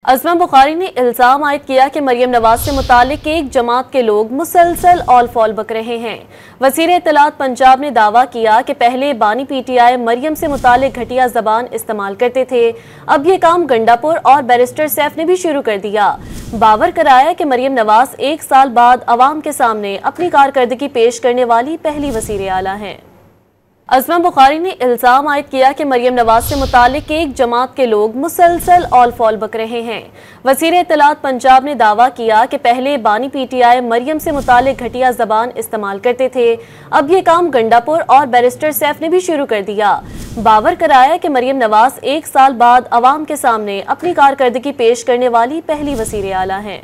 अज़मा बुखारी ने इल्ज़ाम आयद किया कि मरियम नवाज से मुतालिक एक जमात के लोग मुसलसल ऑल फॉल बक रहे हैं। वज़ीर इत्तलात पंजाब ने दावा किया कि पहले बानी PTI मरियम से मुतालिक घटिया ज़बान इस्तेमाल करते थे, अब ये काम गंडापुर और बैरिस्टर सैफ ने भी शुरू कर दिया। बावर कराया कि मरियम नवाज 1 साल बाद अवाम के सामने अपनी कारकर्दगी पेश करने वाली पहली वज़ीर आला हैं। अज़मा बुखारी ने इल्ज़ाम आयद किया कि मरियम नवाज से मुतालिक एक जमात के लोग मुसलसल ऑल फॉल बक रहे हैं। वज़ीर इत्तलात पंजाब ने दावा किया कि पहले बानी PTI मरियम से मुतालिक घटिया ज़बान इस्तेमाल करते थे, अब ये काम गंडापुर और बैरिस्टर सैफ ने भी शुरू कर दिया। बावर कराया कि मरियम नवाज 1 साल बाद अवाम के सामने अपनी कारकर्दगी पेश करने वाली पहली वज़ीर आला हैं।